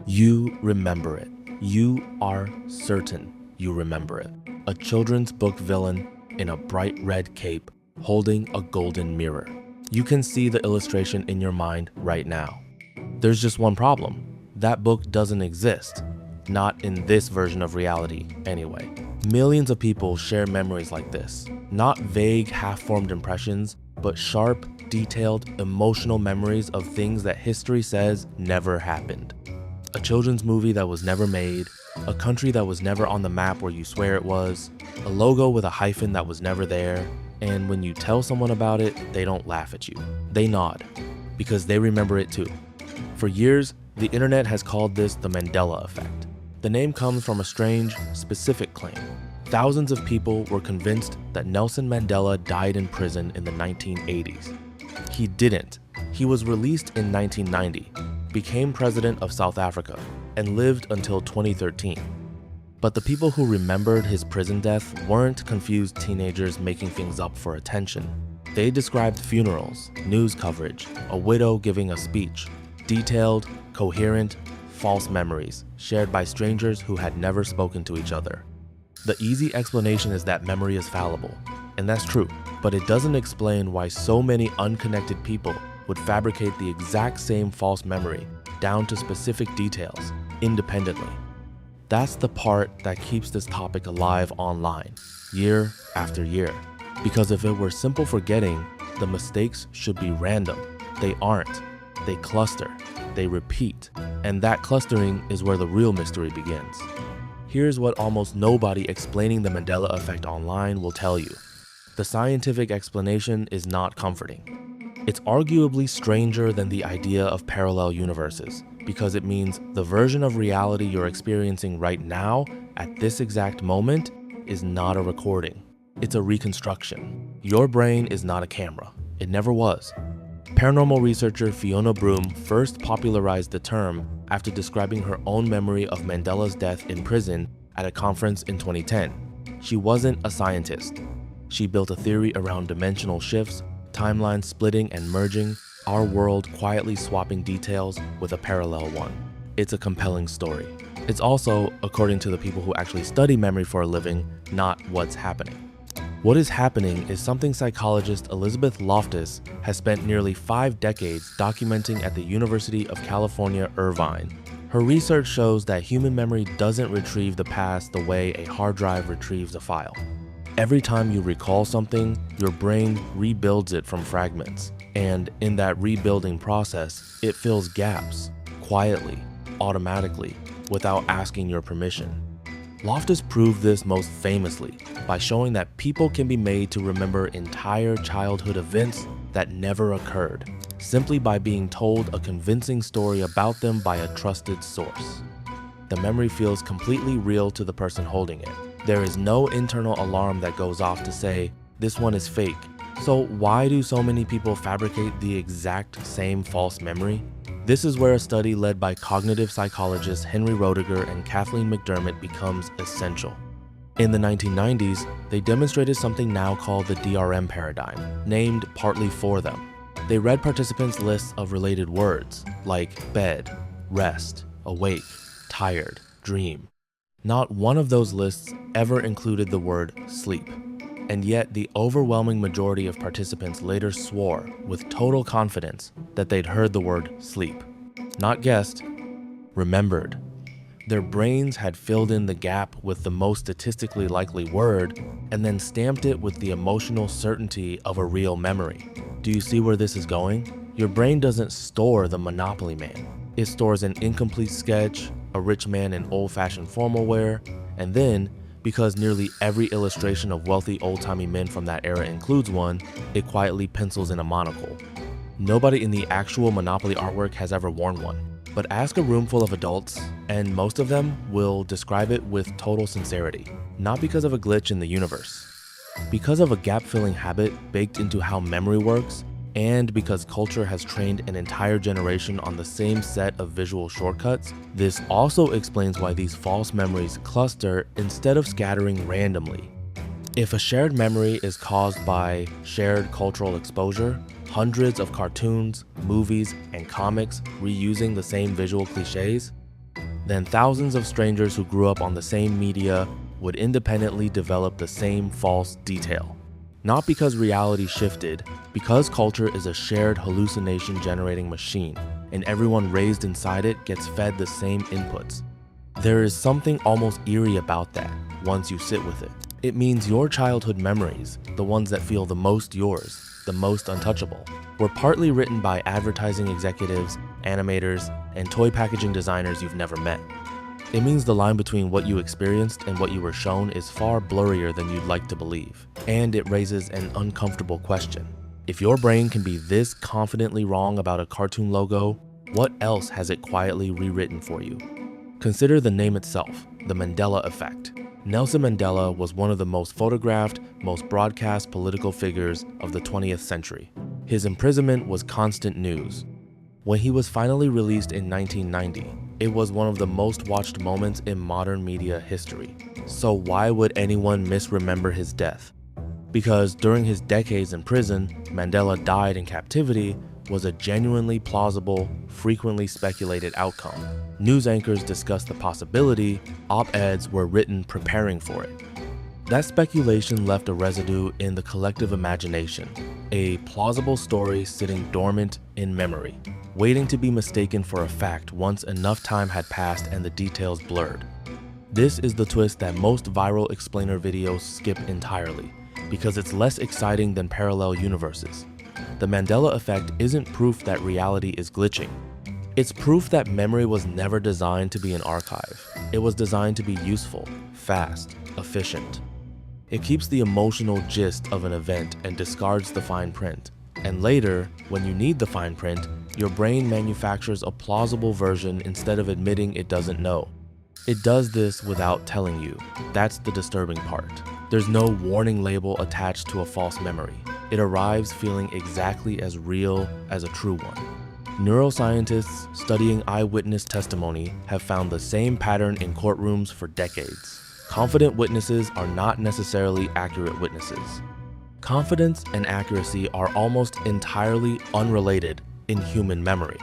You remember it. You are certain you remember it. A children's book villain in a bright red cape holding a golden mirror. You can see the illustration in your mind right now. There's just one problem. That book doesn't exist. Not in this version of reality, anyway. Millions of people share memories like this. Not vague, half-formed impressions, but sharp, detailed, emotional memories of things that history says never happened. A children's movie that was never made, a country that was never on the map where you swear it was, a logo with a hyphen that was never there, and when you tell someone about it, they don't laugh at you. They nod, because they remember it too. For years, the internet has called this the Mandela Effect. The name comes from a strange, specific claim. Thousands of people were convinced that Nelson Mandela died in prison in the 1980s. He didn't. He was released in 1990, became president of South Africa, and lived until 2013. But the people who remembered his prison death weren't confused teenagers making things up for attention. They described funerals, news coverage, a widow giving a speech, detailed, coherent, false memories shared by strangers who had never spoken to each other. The easy explanation is that memory is fallible, and that's true, but it doesn't explain why so many unconnected people would fabricate the exact same false memory down to specific details, independently. That's the part that keeps this topic alive online, year after year. Because if it were simple forgetting, the mistakes should be random. They aren't. They cluster, they repeat, and that clustering is where the real mystery begins. Here's what almost nobody explaining the Mandela Effect online will tell you. The scientific explanation is not comforting. It's arguably stranger than the idea of parallel universes, because it means the version of reality you're experiencing right now, at this exact moment, is not a recording. It's a reconstruction. Your brain is not a camera. It never was. Paranormal researcher Fiona Broome first popularized the term after describing her own memory of Mandela's death in prison at a conference in 2010. She wasn't a scientist. She built a theory around dimensional shifts, timelines splitting and merging, our world quietly swapping details with a parallel one. It's a compelling story. It's also, according to the people who actually study memory for a living, not what's happening. What is happening is something psychologist Elizabeth Loftus has spent nearly 5 decades documenting at the University of California, Irvine. Her research shows that human memory doesn't retrieve the past the way a hard drive retrieves a file. Every time you recall something, your brain rebuilds it from fragments. And in that rebuilding process, it fills gaps, quietly, automatically, without asking your permission. Loftus proved this most famously by showing that people can be made to remember entire childhood events that never occurred, simply by being told a convincing story about them by a trusted source. The memory feels completely real to the person holding it. There is no internal alarm that goes off to say, this one is fake. So why do so many people fabricate the exact same false memory? This is where a study led by cognitive psychologists Henry Roediger and Kathleen McDermott becomes essential. In the 1990s, they demonstrated something now called the DRM paradigm, named partly for them. They read participants' lists of related words, like bed, rest, awake, tired, dream. Not one of those lists ever included the word sleep. And yet the overwhelming majority of participants later swore with total confidence that they'd heard the word sleep. Not guessed, remembered. Their brains had filled in the gap with the most statistically likely word and then stamped it with the emotional certainty of a real memory. Do you see where this is going? Your brain doesn't store the Monopoly Man. It stores an incomplete sketch, a rich man in old-fashioned formal wear, and then, because nearly every illustration of wealthy old-timey men from that era includes one, it quietly pencils in a monocle. Nobody in the actual Monopoly artwork has ever worn one, but ask a room full of adults, and most of them will describe it with total sincerity, not because of a glitch in the universe. Because of a gap-filling habit baked into how memory works, and because culture has trained an entire generation on the same set of visual shortcuts, this also explains why these false memories cluster instead of scattering randomly. If a shared memory is caused by shared cultural exposure, hundreds of cartoons, movies, and comics reusing the same visual cliches, then thousands of strangers who grew up on the same media would independently develop the same false detail. Not because reality shifted, because culture is a shared hallucination-generating machine, and everyone raised inside it gets fed the same inputs. There is something almost eerie about that once you sit with it. It means your childhood memories, the ones that feel the most yours, the most untouchable, were partly written by advertising executives, animators, and toy packaging designers you've never met. It means the line between what you experienced and what you were shown is far blurrier than you'd like to believe. And it raises an uncomfortable question. If your brain can be this confidently wrong about a cartoon logo, what else has it quietly rewritten for you? Consider the name itself, the Mandela Effect. Nelson Mandela was one of the most photographed, most broadcast political figures of the 20th century. His imprisonment was constant news. When he was finally released in 1990, it was one of the most watched moments in modern media history. So why would anyone misremember his death? Because during his decades in prison, Mandela died in captivity was a genuinely plausible, frequently speculated outcome. News anchors discussed the possibility, op-eds were written preparing for it. That speculation left a residue in the collective imagination, a plausible story sitting dormant in memory, waiting to be mistaken for a fact once enough time had passed and the details blurred. This is the twist that most viral explainer videos skip entirely, because it's less exciting than parallel universes. The Mandela Effect isn't proof that reality is glitching. It's proof that memory was never designed to be an archive. It was designed to be useful, fast, efficient. It keeps the emotional gist of an event and discards the fine print. And later, when you need the fine print, your brain manufactures a plausible version instead of admitting it doesn't know. It does this without telling you. That's the disturbing part. There's no warning label attached to a false memory. It arrives feeling exactly as real as a true one. Neuroscientists studying eyewitness testimony have found the same pattern in courtrooms for decades. Confident witnesses are not necessarily accurate witnesses. Confidence and accuracy are almost entirely unrelated in human memory,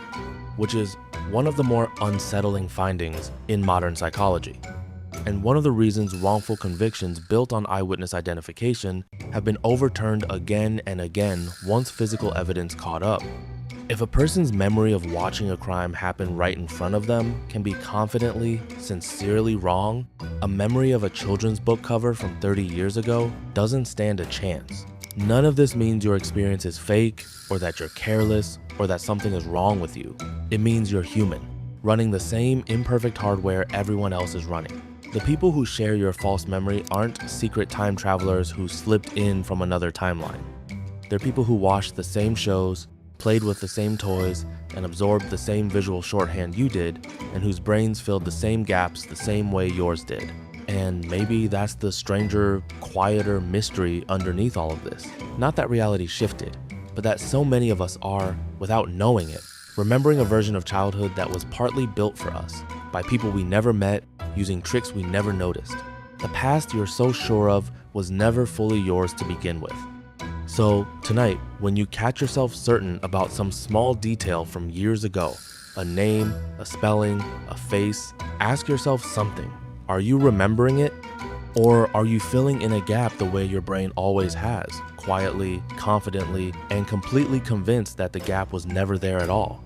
which is one of the more unsettling findings in modern psychology, and one of the reasons wrongful convictions built on eyewitness identification have been overturned again and again once physical evidence caught up. If a person's memory of watching a crime happen right in front of them can be confidently, sincerely wrong, a memory of a children's book cover from 30 years ago doesn't stand a chance. None of this means your experience is fake, or that you're careless, or that something is wrong with you. It means you're human, running the same imperfect hardware everyone else is running. The people who share your false memory aren't secret time travelers who slipped in from another timeline. They're people who watched the same shows, played with the same toys, and absorbed the same visual shorthand you did, and whose brains filled the same gaps the same way yours did. And maybe that's the stranger, quieter mystery underneath all of this. Not that reality shifted, but that so many of us are, without knowing it, remembering a version of childhood that was partly built for us, by people we never met, using tricks we never noticed. The past you're so sure of was never fully yours to begin with. So tonight, when you catch yourself certain about some small detail from years ago, a name, a spelling, a face, ask yourself something. Are you remembering it? Or are you filling in a gap the way your brain always has, quietly, confidently, and completely convinced that the gap was never there at all?